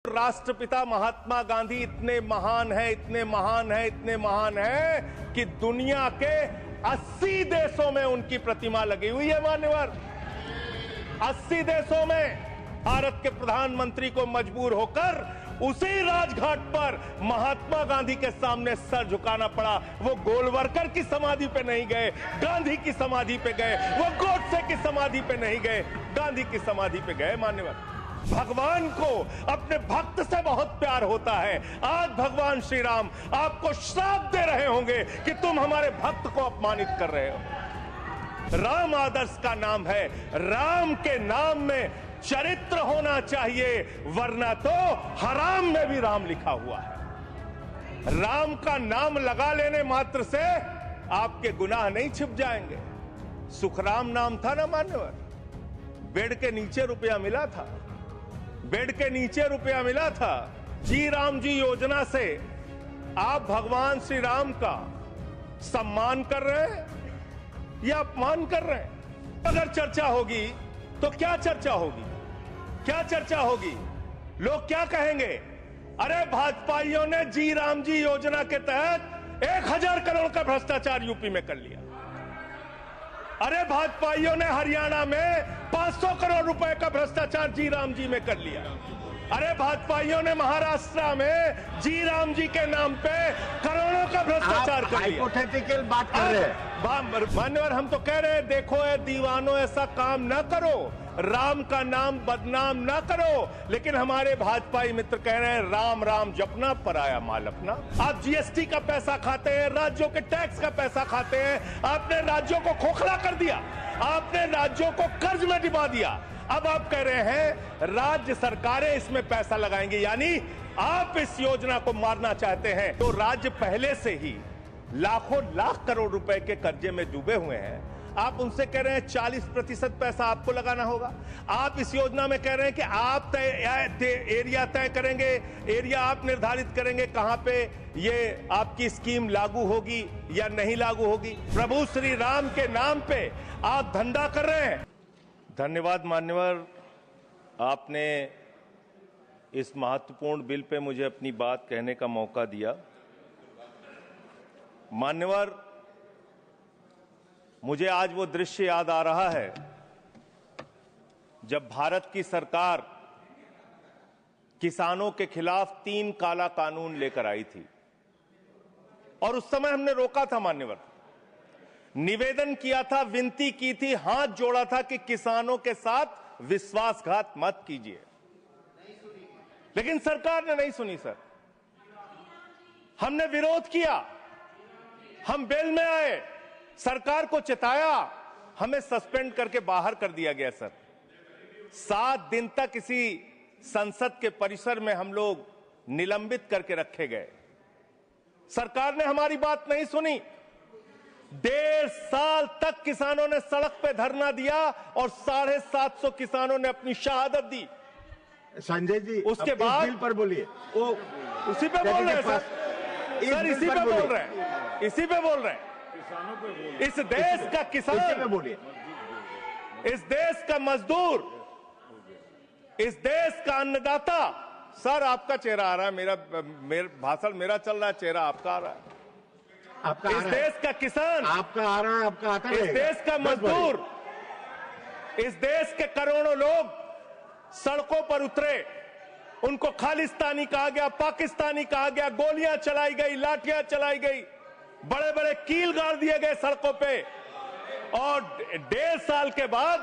राष्ट्रपिता महात्मा गांधी इतने महान है, इतने महान है, इतने महान है कि दुनिया के 80 देशों में उनकी प्रतिमा लगी हुई है। मान्यवर 80 देशों में भारत के प्रधानमंत्री को मजबूर होकर उसी राजघाट पर महात्मा गांधी के सामने सर झुकाना पड़ा। वो गोलवरकर की समाधि पे नहीं गए, गांधी की समाधि पे गए। वो गोडसे की समाधि पे नहीं गए, गांधी की समाधि पे गए। मान्यवर भगवान को अपने भक्त से बहुत प्यार होता है। आज भगवान श्री राम आपको श्राप दे रहे होंगे कि तुम हमारे भक्त को अपमानित कर रहे हो। राम आदर्श का नाम है। राम के नाम में चरित्र होना चाहिए, वरना तो हराम में भी राम लिखा हुआ है। राम का नाम लगा लेने मात्र से आपके गुनाह नहीं छिप जाएंगे। सुखराम नाम था ना मान्यवर, बेड के नीचे रुपया मिला था, बेड के नीचे रुपया मिला था। जी राम जी योजना से आप भगवान श्री राम का सम्मान कर रहे हैं या अपमान कर रहे हैं? अगर चर्चा होगी तो क्या चर्चा होगी? क्या चर्चा होगी? लोग क्या कहेंगे? अरे भाजपाइयों ने जी राम जी योजना के तहत 1000 करोड़ का भ्रष्टाचार यूपी में कर लिया। अरे भाजपाइयों ने हरियाणा में 500 करोड़ रुपए का भ्रष्टाचार जी राम जी में कर लिया। अरे भाजपाइयों ने महाराष्ट्र में जी राम जी के नाम पे करोड़ों का भ्रष्टाचार कर लिया। हाइपोथेटिकल बात कर रहे हैं मान्यवर। हम तो कह रहे हैं, देखो ए दीवानों, ऐसा काम ना करो, राम का नाम बदनाम ना करो। लेकिन हमारे भाजपाई मित्र कह रहे हैं राम राम जपना, पराया माल अपना। आप जीएसटी का पैसा खाते हैं, राज्यों के टैक्स का पैसा खाते हैं। आपने राज्यों को खोखला कर दिया, आपने राज्यों को कर्ज में डुबा दिया। अब आप कह रहे हैं राज्य सरकारें इसमें पैसा लगाएंगी, यानी आप इस योजना को मारना चाहते हैं। तो राज्य पहले से ही लाखों लाख करोड़ रुपए के कर्जे में डूबे हुए हैं। आप उनसे कह रहे हैं 40% पैसा आपको लगाना होगा। आप इस योजना में कह रहे हैं कि आप एरिया तय करेंगे, एरिया आप निर्धारित करेंगे कहां पे ये आपकी स्कीम लागू होगी या नहीं लागू होगी। प्रभु श्री राम के नाम पे आप धंधा कर रहे हैं। धन्यवाद मान्यवर, आपने इस महत्वपूर्ण बिल पे मुझे अपनी बात कहने का मौका दिया। मान्यवर, मुझे आज वो दृश्य याद आ रहा है जब भारत की सरकार किसानों के खिलाफ 3 काला कानून लेकर आई थी, और उस समय हमने रोका था मान्यवर, निवेदन किया था, विनती की थी, हाथ जोड़ा था कि किसानों के साथ विश्वासघात मत कीजिए। लेकिन सरकार ने नहीं सुनी सर। हमने विरोध किया, हम बेल में आए, सरकार को चिताया, हमें सस्पेंड करके बाहर कर दिया गया सर। 7 दिन तक इसी संसद के परिसर में हम लोग निलंबित करके रखे गए। सरकार ने हमारी बात नहीं सुनी। 1.5 साल तक किसानों ने सड़क पे धरना दिया और 750 किसानों ने अपनी शहादत दी। संजय जी, उसके बाद बिल पर बोलिए। वो उसी पे बोल रहे हैं सर, इसी पे बोल रहे हैं, इसी पे बोल रहे हैं। इस देश का किसान, बोलिए, इस देश का मजदूर, इस देश का अन्नदाता। सर आपका चेहरा आ रहा है, मेरा भाषण मेरा चल रहा है, चेहरा आपका आ रहा है। आपका इस देश का किसान, आपका आ रहा है, आपका आता है। इस देश का मजदूर, इस देश के करोड़ों लोग सड़कों पर उतरे। उनको खालिस्तानी कहा गया, पाकिस्तानी कहा गया, गोलियां चलाई गई, लाठियां चलाई गई, बड़े बड़े कील गाड़ दिए गए सड़कों पे। और 1.5 साल के बाद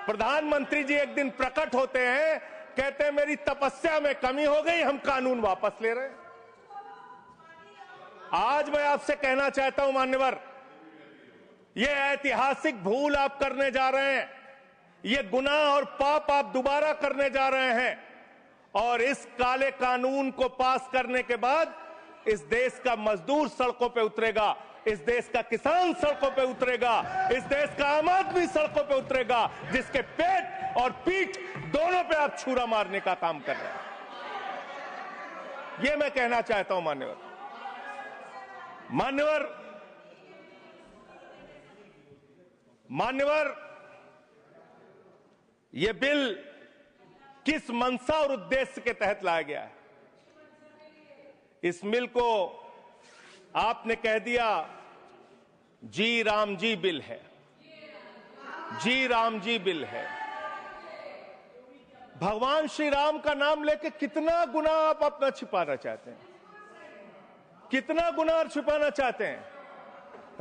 प्रधानमंत्री जी एक दिन प्रकट होते हैं, कहते हैं मेरी तपस्या में कमी हो गई, हम कानून वापस ले रहे हैं। आज मैं आपसे कहना चाहता हूं मान्यवर, यह ऐतिहासिक भूल आप करने जा रहे हैं, यह गुनाह और पाप आप दोबारा करने जा रहे हैं। और इस काले कानून को पास करने के बाद इस देश का मजदूर सड़कों पे उतरेगा, इस देश का किसान सड़कों पे उतरेगा, इस देश का आम आदमी सड़कों पे उतरेगा, जिसके पेट और पीठ दोनों पे आप छुरा मारने का काम कर रहे हैं। ये मैं कहना चाहता हूं मान्यवर। मान्यवर, ये बिल किस मंशा और उद्देश्य के तहत लाया गया है। इस मिल को आपने कह दिया जी राम जी बिल है, जी राम जी बिल है। भगवान श्री राम का नाम लेके कितना गुनाह आप अपना छिपाना चाहते हैं, कितना गुनाह छिपाना चाहते हैं।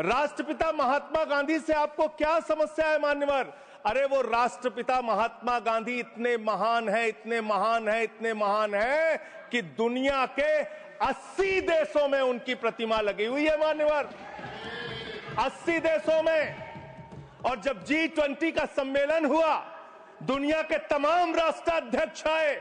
राष्ट्रपिता महात्मा गांधी से आपको क्या समस्या है मान्यवर? अरे वो राष्ट्रपिता महात्मा गांधी इतने महान है, इतने महान है, इतने महान है कि दुनिया के 80 देशों में उनकी प्रतिमा लगी हुई है मान्यवर, 80 देशों में। और जब G20 का सम्मेलन हुआ, दुनिया के तमाम राष्ट्राध्यक्ष आए,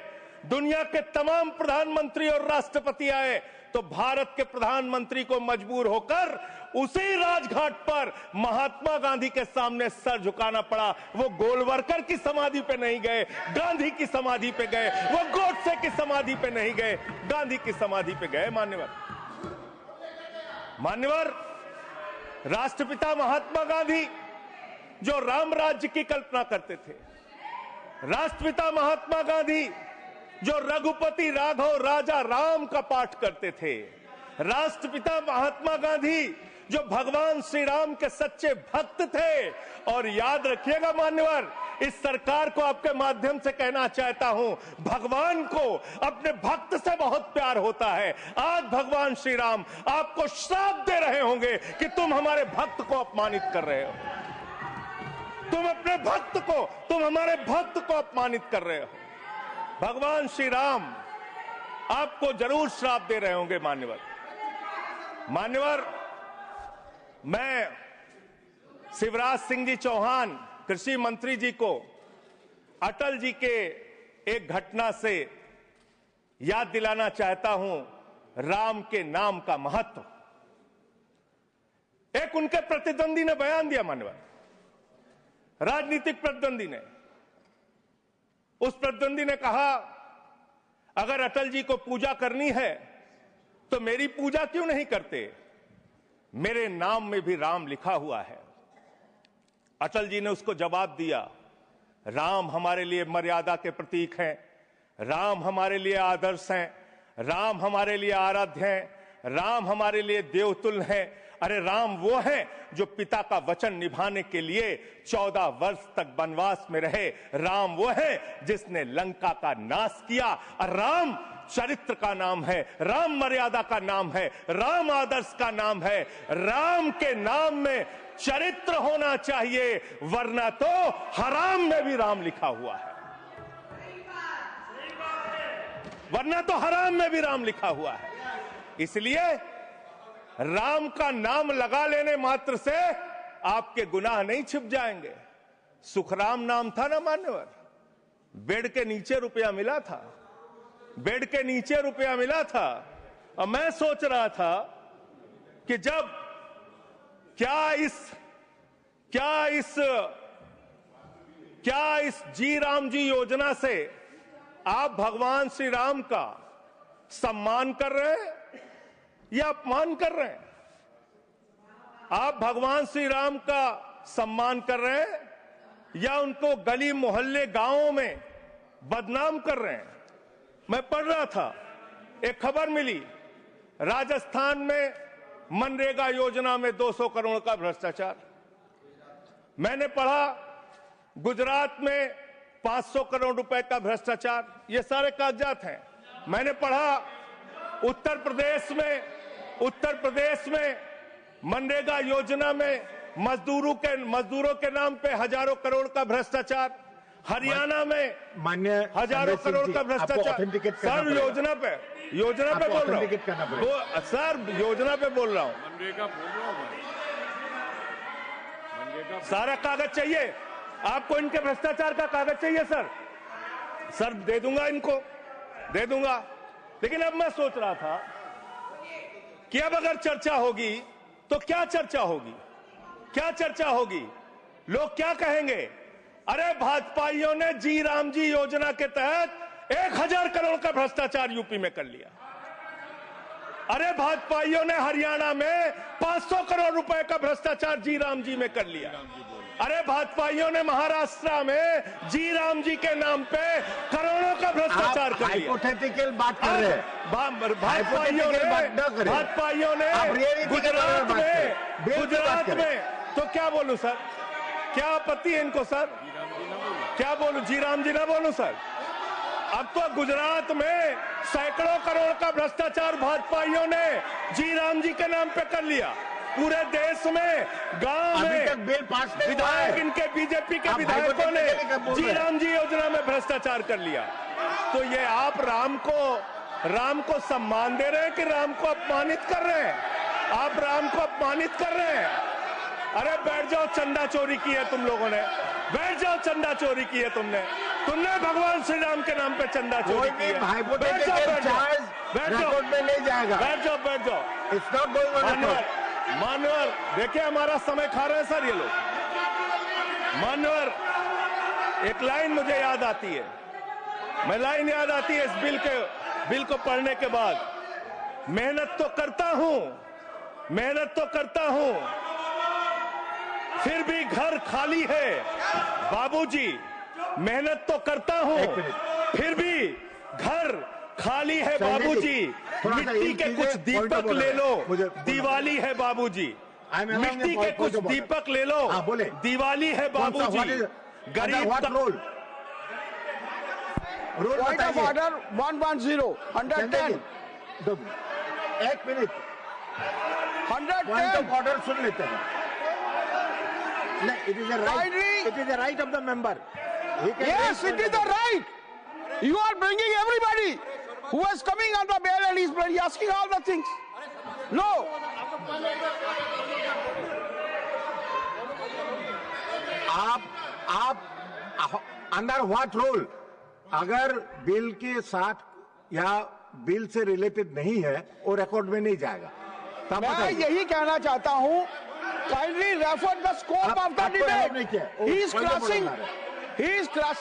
दुनिया के तमाम प्रधानमंत्री और राष्ट्रपति आए, तो भारत के प्रधानमंत्री को मजबूर होकर उसी राजघाट पर महात्मा गांधी के सामने सर झुकाना पड़ा। वो गोलवरकर की समाधि पे नहीं गए, गांधी की समाधि पे गए। वो गोडसे की समाधि पे नहीं गए, गांधी की समाधि पे गए। मान्यवर, राष्ट्रपिता महात्मा गांधी जो राम राज्य की कल्पना करते थे, राष्ट्रपिता महात्मा गांधी जो रघुपति राघव राजा राम का पाठ करते थे, राष्ट्रपिता महात्मा गांधी जो भगवान श्री राम के सच्चे भक्त थे। और याद रखिएगा मान्यवर, इस सरकार को आपके माध्यम से कहना चाहता हूं, भगवान को अपने भक्त से बहुत प्यार होता है। आज भगवान श्री राम आपको श्राप दे रहे होंगे कि तुम हमारे भक्त को अपमानित कर रहे हो, तुम अपने भक्त को, तुम हमारे भक्त को अपमानित कर रहे हो। भगवान श्री राम आपको जरूर श्राप दे रहे होंगे मान्यवर। मैं शिवराज सिंह जी चौहान कृषि मंत्री जी को अटल जी के एक घटना से याद दिलाना चाहता हूं, राम के नाम का महत्व। एक उनके प्रतिद्वंदी ने बयान दिया मान्यवर, राजनीतिक प्रतिद्वंदी ने। उस प्रतिद्वंदी ने कहा, अगर अटल जी को पूजा करनी है तो मेरी पूजा क्यों नहीं करते, मेरे नाम में भी राम लिखा हुआ है। अटल जी ने उसको जवाब दिया, राम हमारे लिए मर्यादा के प्रतीक हैं, राम हमारे लिए आदर्श हैं, राम हमारे लिए आराध्य हैं, राम हमारे लिए देवतुल्य हैं। अरे राम वो हैं जो पिता का वचन निभाने के लिए 14 वर्ष तक वनवास में रहे। राम वो हैं जिसने लंका का नाश किया। और राम चरित्र का नाम है, राम मर्यादा का नाम है, राम आदर्श का नाम है। राम के नाम में चरित्र होना चाहिए, वरना तो हराम में भी राम लिखा हुआ है, वरना तो हराम में भी राम लिखा हुआ है। इसलिए राम का नाम लगा लेने मात्र से आपके गुनाह नहीं छिप जाएंगे। सुखराम नाम था ना मान्यवर, बेड के नीचे रुपया मिला था, बेड के नीचे रुपया मिला था। और मैं सोच रहा था कि जब क्या इस जी राम जी योजना से आप भगवान श्री राम का सम्मान कर रहे हैं या अपमान कर रहे हैं? आप भगवान श्री राम का सम्मान कर रहे हैं या उनको गली मोहल्ले गांवों में बदनाम कर रहे हैं? मैं पढ़ रहा था, एक खबर मिली, राजस्थान में मनरेगा योजना में 200 करोड़ का भ्रष्टाचार। मैंने पढ़ा गुजरात में 500 करोड़ रुपए का भ्रष्टाचार। ये सारे कागजात हैं। मैंने पढ़ा उत्तर प्रदेश में मनरेगा योजना में मजदूरों के नाम पे हजारों करोड़ का भ्रष्टाचार। हरियाणा में मान्य हजारों करोड़ का भ्रष्टाचार। सर योजना पे बोल रहा हूँ, सर योजना पे बोल रहा हूँ। सारा कागज चाहिए आपको, इनके भ्रष्टाचार का कागज चाहिए सर दे दूंगा, इनको दे दूंगा। लेकिन अब मैं सोच रहा था कि अब अगर चर्चा होगी तो क्या चर्चा होगी, लोग क्या कहेंगे? अरे भाजपाइयों ने जी राम जी योजना के तहत 1000 करोड़ का भ्रष्टाचार यूपी में कर लिया। अरे भाजपाइयों ने हरियाणा में 500 करोड़ रुपए का भ्रष्टाचार जी राम जी में कर लिया। अरे भाजपाइयों ने महाराष्ट्र में जी राम जी के नाम पे करोड़ों का भ्रष्टाचार कर लिया। हाइपोथेटिकल बात कर रहे हैं। भाजपाइयों ने गुजरात में तो क्या बोलूं सर, क्या आपत्ति है इनको सर, क्या बोलूं, जी राम जी ना बोलूं सर? अब तो गुजरात में सैकड़ों करोड़ का भ्रष्टाचार भाजपाइयों ने जी राम जी के नाम पे कर लिया। पूरे देश में गांव में बिल पास विधायक इनके बीजेपी के विधायकों ने जी राम जी योजना में भ्रष्टाचार कर लिया। तो ये आप राम को सम्मान दे रहे हैं कि राम को अपमानित कर रहे हैं? आप राम को अपमानित कर रहे हैं। अरे बैठ जाओ, चंदा चोरी की है तुम लोगों ने, बैठ जाओ, चंदा चोरी की है तुमने भगवान श्री राम के नाम पे चंदा चोरी की है। बैठ जाओ, में नहीं जाएगा। बैठ जाओ। It's not going on. मान्यवर देखिए हमारा समय खा रहे हैं सर ये लोग। मान्यवर एक लाइन मुझे याद आती है, लाइन याद आती है इस बिल को पढ़ने के बाद। मेहनत तो करता हूं फिर भी घर खाली है बाबूजी। मेहनत तो करता हूं फिर भी घर खाली है बाबूजी। मिट्टी के कुछ दीपक ले लो, दिवाली है बाबूजी। मिट्टी के कुछ दीपक ले लो, दिवाली है बाबूजी। गरीब रूल ऑर्डर 110 110 एक मिनट 110 ऑर्डर सुन लेते हैं। It is the right of the member. Yes, it is the right. You are bringing everybody who is coming on the bail and he's asking all the things. No. आप under what rule? अगर bill के साथ या bill से related नहीं है वो record में नहीं जाएगा। मैं यही कहना चाहता हूं, kindly refer the scope of the debate. He is crossing,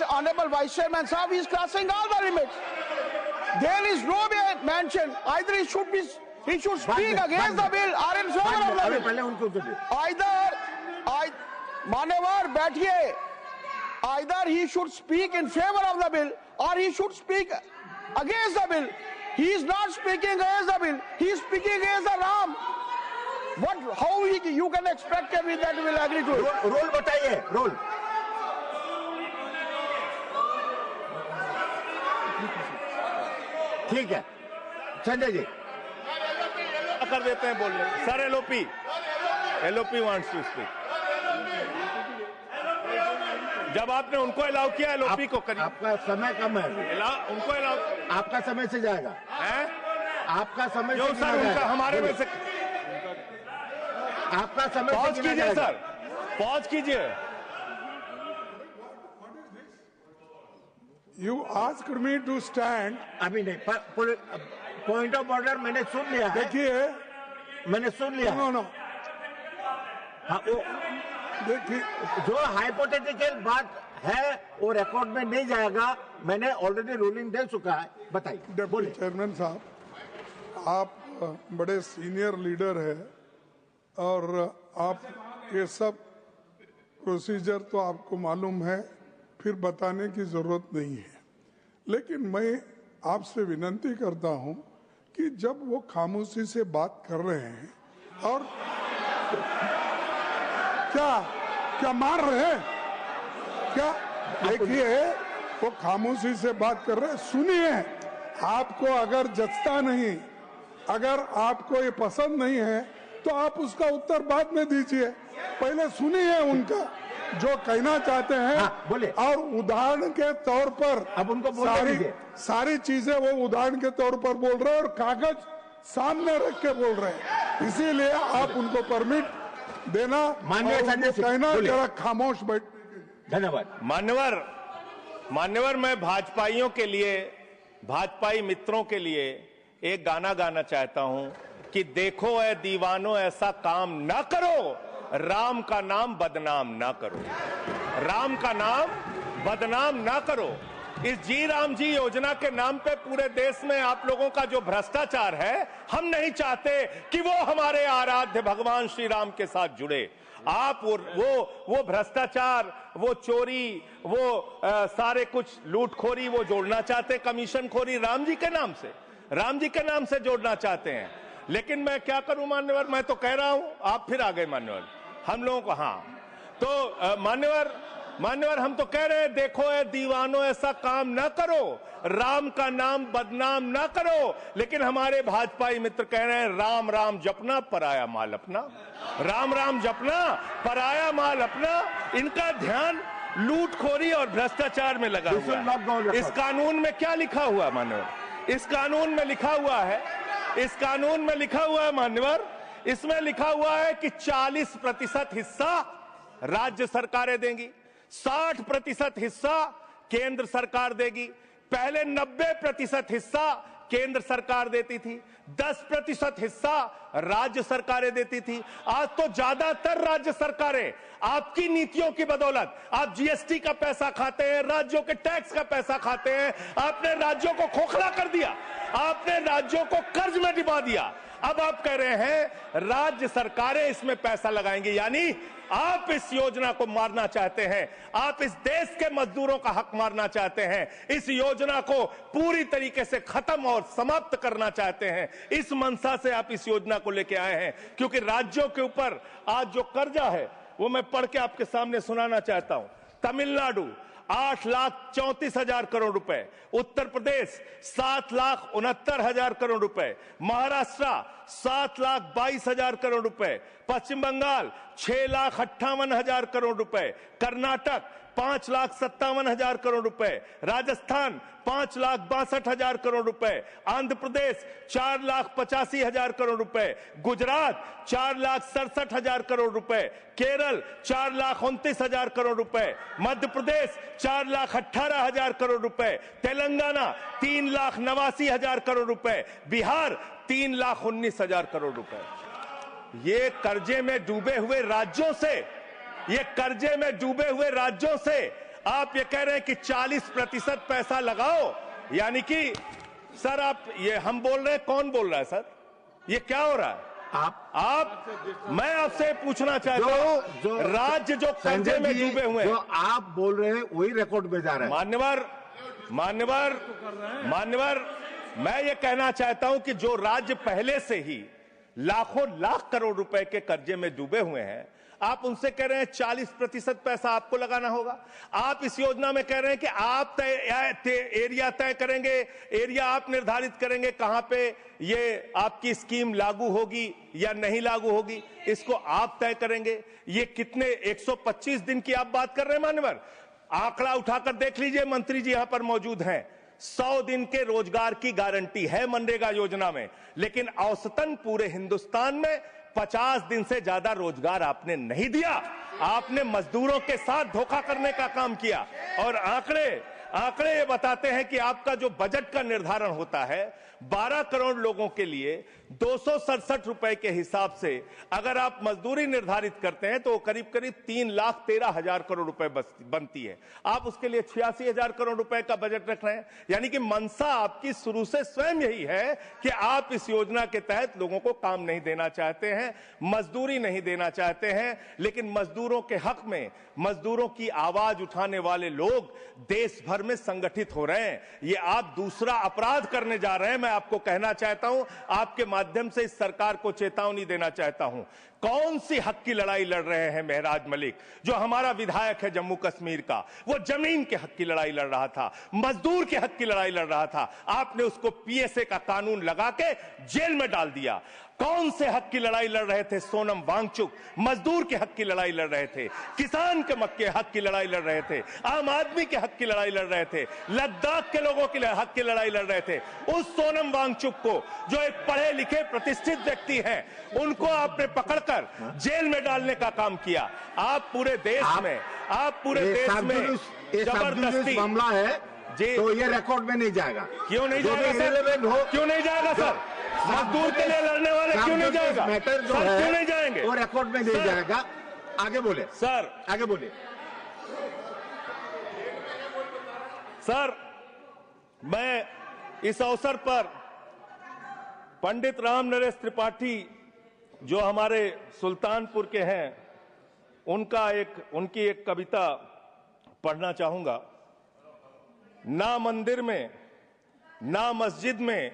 Honorable Vice Chairman Sahab, he is crossing all the limits. There is no mention, either he should speak against the bill or in favor of the bill. पहले उनको तो Either, मान्यवर बैठिए, either he should speak in favor of the bill or he should speak against the bill. He is not speaking against the bill, he is speaking against the Ram. How you can expect that we will agree to it? Roll बताइए, roll. ठीक है संजय जी कर देते हैं बोलने sir. LOP wants to speak. जब आपने उनको अलाउ किया एलओपी को करिए। आपका समय कम है, उनको अलाउ, आपका समय से जाएगा है? आपका समय जो से सर उनका हमारे में से आपका समय पॉज से कीजिए सर, पॉज कीजिए। You asked me to stand. अभी नहीं, पॉइंट ऑफ ऑर्डर मैंने सुन लिया है। देखिए, मैंने सुन लिया। नो हाँ, वो देखिए, जो हाइपोथेटिकल बात है वो रिकॉर्ड में नहीं जाएगा। मैंने ऑलरेडी रूलिंग दे चुका है। बताइए। डिप्टी चेयरमैन साहब, आप बड़े सीनियर लीडर है और आप ये सब प्रोसीजर तो आपको मालूम है, फिर बताने की जरूरत नहीं है। लेकिन मैं आपसे विनती करता हूं कि जब वो खामोशी से बात कर रहे हैं और क्या मार रहे हैं क्या? देखिए, वो खामोशी से बात कर रहे हैं, सुनिए। आपको अगर जचता नहीं, अगर आपको ये पसंद नहीं है तो आप उसका उत्तर बाद में दीजिए। पहले सुनिए उनका जो कहना चाहते हैं। हाँ, बोले। और उदाहरण के तौर पर अब उनको बोलने सारी चीजें वो उदाहरण के तौर पर बोल रहे हैं और कागज सामने रख के बोल रहे हैं। इसीलिए आप उनको परमिट देना, माननीय संजय सिंह, कहना जरा खामोश बैठ। धन्यवाद। मान्यवर मैं भाजपाइयों के लिए, भाजपाई मित्रों के लिए एक गाना गाना चाहता हूं कि देखो ऐ दीवानों ऐसा काम ना करो, राम का नाम बदनाम ना करो, राम का नाम बदनाम ना करो। इस जी राम जी योजना के नाम पे पूरे देश में आप लोगों का जो भ्रष्टाचार है, हम नहीं चाहते कि वो हमारे आराध्य भगवान श्री राम के साथ जुड़े। आप वो भ्रष्टाचार, वो चोरी, वो सारे कुछ लूटखोरी वो जोड़ना चाहते, कमीशनखोरी राम जी के नाम से जोड़ना चाहते हैं। लेकिन मैं क्या करूं मान्यवर, मैं तो कह रहा हूं, आप फिर आ गए मान्यवर, हम लोगों को हाँ तो मान्यवर हम तो कह रहे हैं, देखो ए दीवानों ऐसा काम ना करो, राम का नाम बदनाम ना करो। लेकिन हमारे भाजपाई मित्र कह रहे हैं राम राम जपना पराया माल अपना, राम राम जपना पराया माल अपना। इनका ध्यान लूटखोरी और भ्रष्टाचार में लगा हुआ है। इस कानून में क्या लिखा हुआ मान्यवर, इस कानून में लिखा हुआ है मान्यवर, इसमें लिखा हुआ है कि 40% हिस्सा राज्य सरकारें देंगी, 60% हिस्सा केंद्र सरकार देगी। पहले 90% हिस्सा केंद्र सरकार देती थी, 10% हिस्सा राज्य सरकारें देती थी। आज तो ज्यादातर राज्य सरकारें आपकी नीतियों की बदौलत, आप जीएसटी का पैसा खाते हैं, राज्यों के टैक्स का पैसा खाते हैं, आपने राज्यों को खोखला कर दिया, आपने राज्यों को कर्ज में डुबा दिया। अब आप कह रहे हैं राज्य सरकारें इसमें पैसा लगाएंगी, यानी आप इस योजना को मारना चाहते हैं, आप इस देश के मजदूरों का हक मारना चाहते हैं, इस योजना को पूरी तरीके से खत्म और समाप्त करना चाहते हैं। इस मंशा से आप इस योजना को लेके आए हैं, क्योंकि राज्यों के ऊपर आज जो कर्जा है वो मैं पढ़ के आपके सामने सुनाना चाहता हूं। तमिलनाडु 8,34,000 करोड़ रुपए, उत्तर प्रदेश 7,69,000 करोड़ रुपए, महाराष्ट्र 7,22,000 करोड़ रुपए, पश्चिम बंगाल 6,58,000 करोड़ रुपए, कर्नाटक 5,57,000 करोड़ रुपए, राजस्थान 5,62,000 करोड़ रुपए, आंध्र प्रदेश 4,85,000 करोड़ रुपए, गुजरात 4,67,000 करोड़ रुपए, केरल 4,29,000 करोड़ रुपए, मध्य प्रदेश 4,18,000 करोड़ रुपए, तेलंगाना 3,89,000 करोड़ रुपए, बिहार 3,19,000 करोड़ रुपए। ये कर्जे में डूबे हुए राज्यों से आप ये कह रहे हैं कि 40% पैसा लगाओ, यानी कि सर आप ये हम बोल रहे हैं, कौन बोल रहा है सर, ये क्या हो रहा है? मैं आपसे पूछना चाहता हूं, राज्य जो कर्जे में डूबे हुए हैं, जो आप बोल रहे हैं वही रिकॉर्ड में जा रहा है। मान्यवर मैं ये कहना चाहता हूं कि जो राज्य पहले से ही लाखों लाख करोड़ रुपए के कर्जे में डूबे हुए हैं, आप उनसे कह रहे हैं 40% पैसा आपको लगाना होगा। आप इस योजना में कह रहे हैं कि आप एरिया तय करेंगे, एरिया आप निर्धारित करेंगे कहां पे ये आपकी स्कीम लागू होगी या नहीं लागू होगी, इसको आप तय करेंगे। ये कितने 125 दिन की आप बात कर रहे हैं मान्यवर, आंकड़ा उठाकर देख लीजिए, मंत्री जी यहां पर मौजूद हैं। 100 दिन के रोजगार की गारंटी है मनरेगा योजना में, लेकिन औसतन पूरे हिंदुस्तान में 50 दिन से ज्यादा रोजगार आपने नहीं दिया। आपने मजदूरों के साथ धोखा करने का काम किया। और आंकड़े ये बताते हैं कि आपका जो बजट का निर्धारण होता है 12 करोड़ लोगों के लिए 267 रुपए के हिसाब से अगर आप मजदूरी निर्धारित करते हैं तो करीब करीब 3,13,000 करोड़ रुपए बनती है। आप उसके लिए 86,000 करोड़ रुपए का बजट रख रहे हैं, यानी कि मंशा आपकी शुरू से स्वयं यही है कि आप इस योजना के तहत लोगों को काम नहीं देना चाहते हैं, मजदूरी नहीं देना चाहते हैं। लेकिन मजदूरों के हक में मजदूरों की आवाज उठाने वाले लोग देश भर में संगठित हो रहे हैं। ये आप दूसरा अपराध करने जा रहे हैं। मैं आपको कहना चाहता हूं, आपके माध्यम से इस सरकार को चेतावनी देना चाहता हूं। कौन सी हक की लड़ाई लड़ रहे हैं महराज मलिक, जो हमारा विधायक है जम्मू कश्मीर का, वो जमीन के हक की लड़ाई लड़ रहा था, मजदूर के हक की लड़ाई लड़ रहा था। आपने उसको पीएसए का कानून लगा के जेल में डाल दिया। कौन से हक की लड़ाई लड़ रहे थे सोनम वांगचुक, मजदूर के हक की लड़ाई लड़ रहे थे, किसान के मक्के हक की लड़ाई लड़ रहे थे, आम आदमी के हक की लड़ाई लड़ रहे थे, लद्दाख के लोगों के हक की लड़ाई लड़ रहे थे। उस सोनम वांगचुक को, जो एक पढ़े लिखे प्रतिष्ठित व्यक्ति हैं, उनको आपने पकड़कर जेल में डालने का काम किया। आप पूरे देश में जबरदस्ती मामला है जी, तो ये रिकॉर्ड में नहीं जाएगा। क्यों नहीं जाएगा सर? क्यों नहीं जाएगा सर? मजदूर के लिए लड़ने वाले क्यों नहीं जाएगा? मैटर जो है क्यों नहीं जाएंगे? वो रिकॉर्ड में नहीं जाएगा। आगे बोले सर, आगे बोले सर। मैं इस अवसर पर पंडित राम नरेश त्रिपाठी जो हमारे सुल्तानपुर के हैं उनकी एक कविता पढ़ना चाहूंगा। ना मंदिर में, ना मस्जिद में,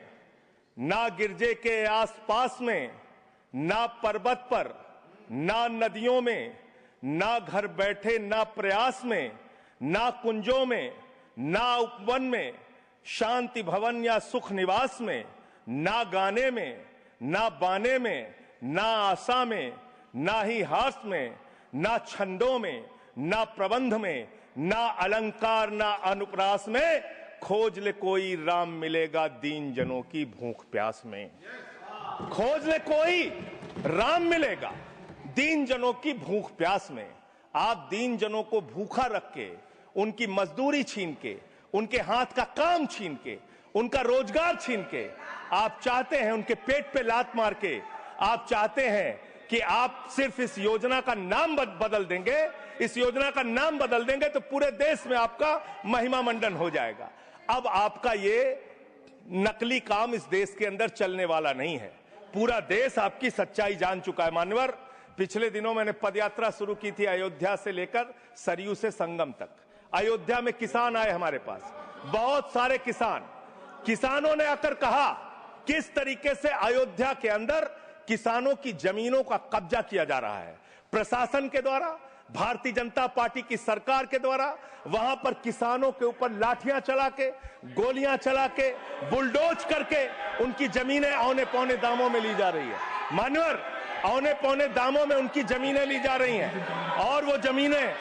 ना गिरजे के आसपास में, ना पर्वत पर, ना नदियों में, ना घर बैठे, ना प्रयास में, ना कुंजों में, ना उपवन में, शांति भवन या सुख निवास में, ना गाने में, ना बाने में, ना आशा में, ना ही हास में, ना छंदों में, ना प्रबंध में, ना अलंकार, ना अनुप्रास में, खोज ले कोई राम मिलेगा दीन जनों की भूख प्यास में। खोज ले कोई राम मिलेगा दीन जनों की भूख प्यास में। आप दीन जनों को भूखा रख के, उनकी मजदूरी छीन के, उनके हाथ का काम छीन के, उनका रोजगार छीन के, आप चाहते हैं उनके पेट पे लात मार के, आप चाहते हैं कि आप सिर्फ इस योजना का नाम बदल देंगे, इस योजना का नाम बदल देंगे तो पूरे देश में आपका महिमा मंडन हो जाएगा। अब आपका ये नकली काम इस देश के अंदर चलने वाला नहीं है। पूरा देश आपकी सच्चाई जान चुका है। मान्यवर, पिछले दिनों मैंने पदयात्रा शुरू की थी अयोध्या से लेकर सरयू से संगम तक। अयोध्या में किसान आए हमारे पास, बहुत सारे किसानों ने आकर कहा किस तरीके से अयोध्या के अंदर किसानों की जमीनों का कब्जा किया जा रहा है प्रशासन के द्वारा, भारतीय जनता पार्टी की सरकार के द्वारा। वहां पर किसानों के ऊपर लाठियां चला के, गोलियां चला के, बुलडोज करके उनकी जमीनें औने पौने दामों में ली जा रही है। मान्यवर, औने पौने दामों में उनकी जमीनें ली जा रही हैं। और वो जमीनें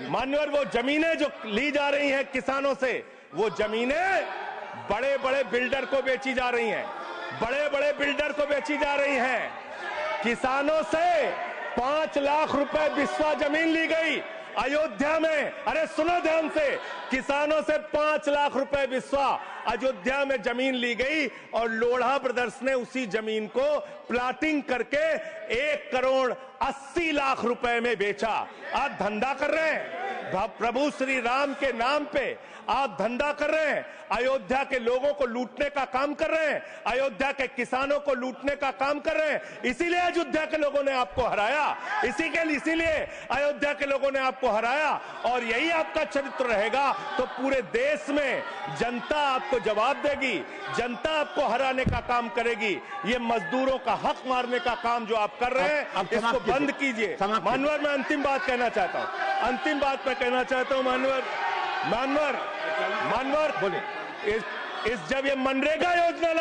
मान्यवर वो जमीनें जो ली जा रही हैं किसानों से, वो जमीनें बड़े बड़े बिल्डर को बेची जा रही हैं, बड़े बड़े बिल्डर को बेची जा रही हैं। किसानों से 5 लाख रुपए बिस्वा जमीन ली गई अयोध्या में। अरे सुनो ध्यान से, किसानों से 5 लाख रुपए बिस्वा अयोध्या में जमीन ली गई और लोढ़ा ब्रदर्स ने उसी जमीन को प्लाटिंग करके 1 करोड़ 80 लाख रुपए में बेचा। आप धंधा कर रहे हैं प्रभु श्री राम के नाम पे, आप धंधा कर रहे हैं, अयोध्या के लोगों को लूटने का काम कर रहे हैं, अयोध्या के किसानों को लूटने का काम कर रहे हैं। इसीलिए अयोध्या के लोगों ने आपको हराया, इसीलिए अयोध्या के लोगों ने आपको हराया। और यही आपका चरित्र रहेगा तो पूरे देश में जनता आपको जवाब देगी, जनता आपको हराने का काम करेगी। ये मजदूरों का हक मारने का काम जो आप कर रहे हैं, इसको बंद कीजिए। मानवर, मैं अंतिम बात कहना चाहता हूं, मानवर बोले, जब ये मनरेगा योजना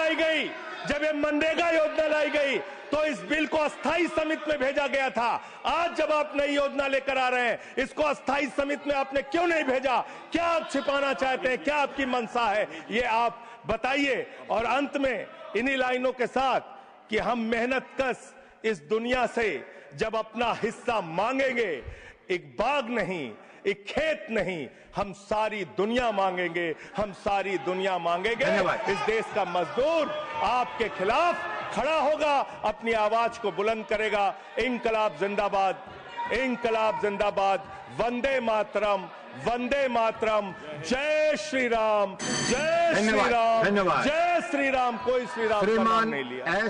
लाई गई तो इस बिल को अस्थायी समिति में भेजा गया था। आज जब आप नई योजना लेकर आ रहे हैं, इसको अस्थायी समिति में आपने क्यों नहीं भेजा? क्या आप छिपाना चाहते हैं? क्या आपकी मंशा है? ये आप बताइए। और अंत में इन्हीं लाइनों के साथ कि हम मेहनत कश इस दुनिया से जब अपना हिस्सा मांगेंगे, एक बाग नहीं, एक खेत नहीं, हम सारी दुनिया मांगेंगे, हम सारी दुनिया मांगेंगे। इस देश का मजदूर आपके खिलाफ खड़ा होगा, अपनी आवाज को बुलंद करेगा। इंकलाब जिंदाबाद, इंकलाब जिंदाबाद, वंदे मातरम, वंदे मातरम, जय श्री राम, जय श्री राम, जय श्री राम। कोई श्री राम का नाम नहीं लिया।